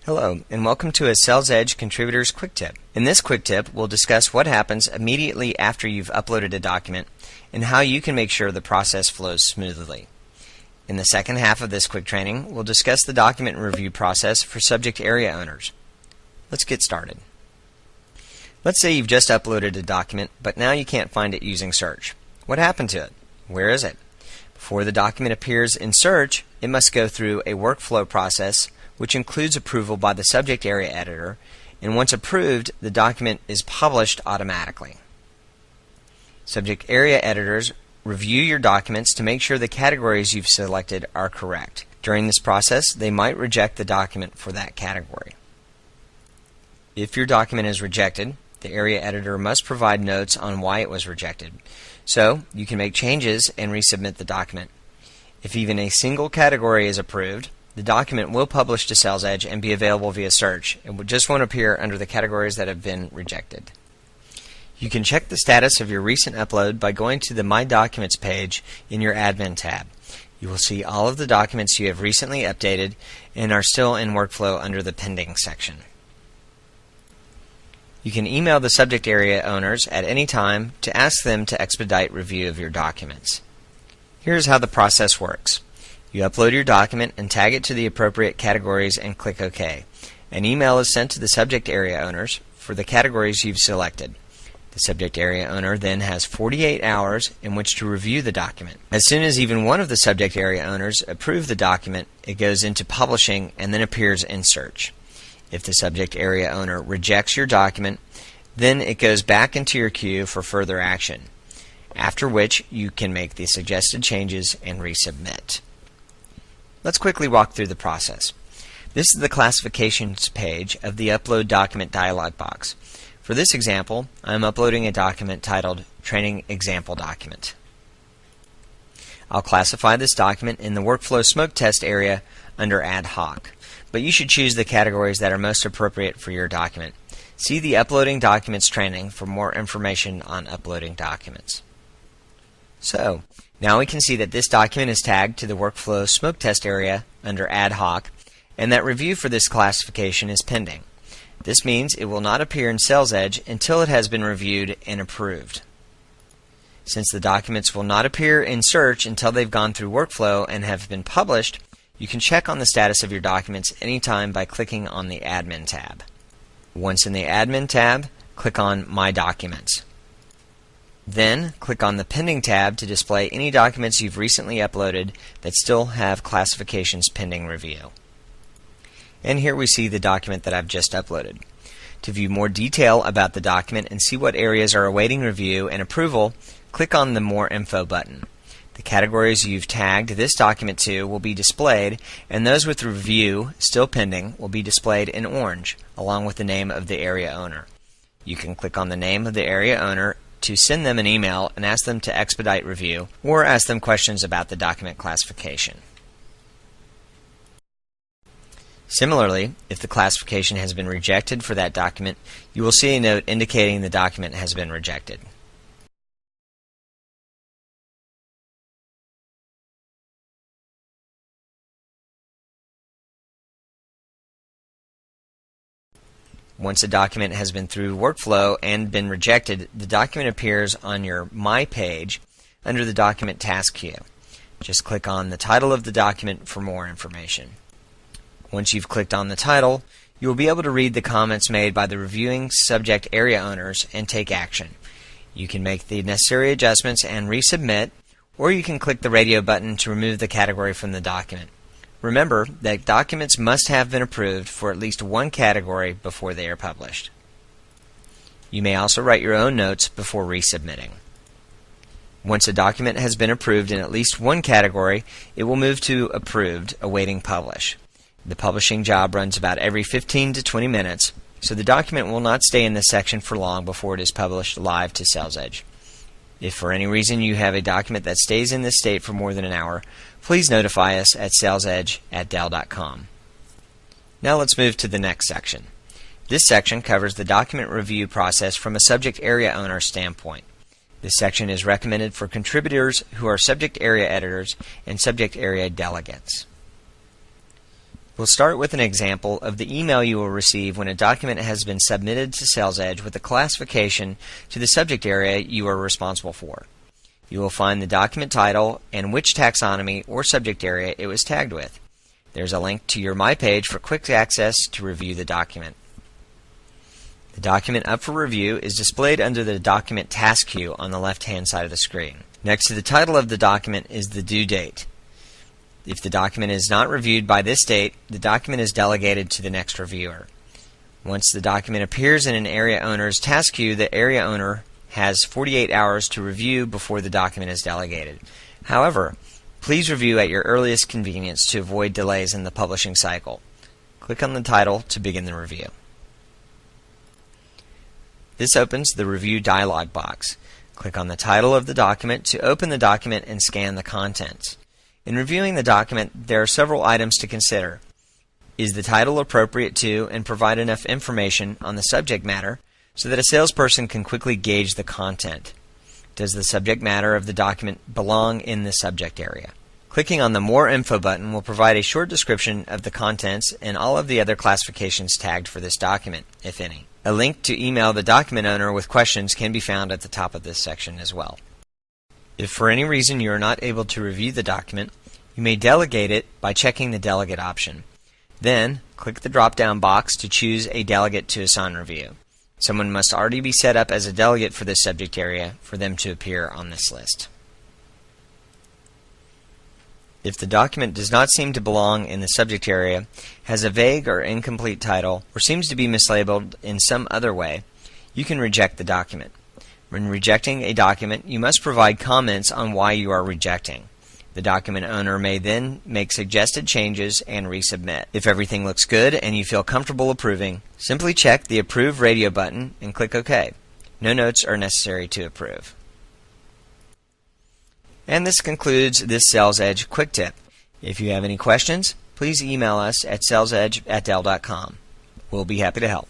Hello, and welcome to a Sales Edge Contributors Quick Tip. In this quick tip, we'll discuss what happens immediately after you've uploaded a document and how you can make sure the process flows smoothly. In the second half of this quick training, we'll discuss the document review process for subject area owners. Let's get started. Let's say you've just uploaded a document, but now you can't find it using search. What happened to it? Where is it? Before the document appears in search, it must go through a workflow process which includes approval by the subject area editor, and once approved, the document is published automatically. Subject area editors review your documents to make sure the categories you've selected are correct. During this process, they might reject the document for that category. If your document is rejected, the area editor must provide notes on why it was rejected, so you can make changes and resubmit the document. If even a single category is approved, the document will publish to Sales Edge and be available via search. It just won't appear under the categories that have been rejected. You can check the status of your recent upload by going to the My Documents page in your Admin tab. You will see all of the documents you have recently updated and are still in workflow under the Pending section. You can email the subject area owners at any time to ask them to expedite review of your documents. Here's how the process works. You upload your document and tag it to the appropriate categories and click OK. An email is sent to the subject area owners for the categories you've selected. The subject area owner then has 48 hours in which to review the document. As soon as even one of the subject area owners approve the document, it goes into publishing and then appears in search. If the subject area owner rejects your document, then it goes back into your queue for further action, after which you can make the suggested changes and resubmit. Let's quickly walk through the process. This is the classifications page of the Upload Document dialog box. For this example, I'm uploading a document titled Training Example Document. I'll classify this document in the Workflow Smoke Test area under Ad Hoc, but you should choose the categories that are most appropriate for your document. See the Uploading Documents training for more information on uploading documents. So, now we can see that this document is tagged to the Workflow Smoke Test area under Ad Hoc, and that review for this classification is pending. This means it will not appear in Sales Edge until it has been reviewed and approved. Since the documents will not appear in search until they've gone through workflow and have been published, you can check on the status of your documents anytime by clicking on the Admin tab. Once in the Admin tab, click on My Documents. Then, click on the Pending tab to display any documents you've recently uploaded that still have classifications pending review. And here we see the document that I've just uploaded. To view more detail about the document and see what areas are awaiting review and approval, click on the More Info button. The categories you've tagged this document to will be displayed, and those with review still pending will be displayed in orange, along with the name of the area owner. You can click on the name of the area owner to send them an email and ask them to expedite review, or ask them questions about the document classification. Similarly, if the classification has been rejected for that document, you will see a note indicating the document has been rejected. Once a document has been through workflow and been rejected, the document appears on your My page under the Document Task Queue. Just click on the title of the document for more information. Once you've clicked on the title, you will be able to read the comments made by the reviewing subject area owners and take action. You can make the necessary adjustments and resubmit, or you can click the radio button to remove the category from the document. Remember that documents must have been approved for at least one category before they are published. You may also write your own notes before resubmitting. Once a document has been approved in at least one category, it will move to Approved, awaiting publish. The publishing job runs about every 15 to 20 minutes, so the document will not stay in this section for long before it is published live to Sales Edge. If for any reason you have a document that stays in this state for more than an hour, please notify us at salesedge@dell.com. Now let's move to the next section. This section covers the document review process from a subject area owner standpoint. This section is recommended for contributors who are subject area editors and subject area delegates. We'll start with an example of the email you will receive when a document has been submitted to SalesEdge with a classification to the subject area you are responsible for. You will find the document title and which taxonomy or subject area it was tagged with. There's a link to your My Page for quick access to review the document. The document up for review is displayed under the document task queue on the left-hand side of the screen. Next to the title of the document is the due date. If the document is not reviewed by this date, the document is delegated to the next reviewer. Once the document appears in an area owner's task queue, the area owner has 48 hours to review before the document is delegated. However, please review at your earliest convenience to avoid delays in the publishing cycle. Click on the title to begin the review. This opens the Review dialog box. Click on the title of the document to open the document and scan the contents. In reviewing the document, there are several items to consider. Is the title appropriate to and provide enough information on the subject matter so that a salesperson can quickly gauge the content? Does the subject matter of the document belong in the subject area? Clicking on the More Info button will provide a short description of the contents and all of the other classifications tagged for this document, if any. A link to email the document owner with questions can be found at the top of this section as well. If for any reason you are not able to review the document, you may delegate it by checking the Delegate option. Then, click the drop-down box to choose a delegate to assign review. Someone must already be set up as a delegate for this subject area for them to appear on this list. If the document does not seem to belong in the subject area, has a vague or incomplete title, or seems to be mislabeled in some other way, you can reject the document. When rejecting a document, you must provide comments on why you are rejecting. The document owner may then make suggested changes and resubmit. If everything looks good and you feel comfortable approving, simply check the Approve Radio button and click OK. No notes are necessary to approve. And this concludes this SalesEdge quick tip. If you have any questions, please email us at salesedge@dell.com. We'll be happy to help.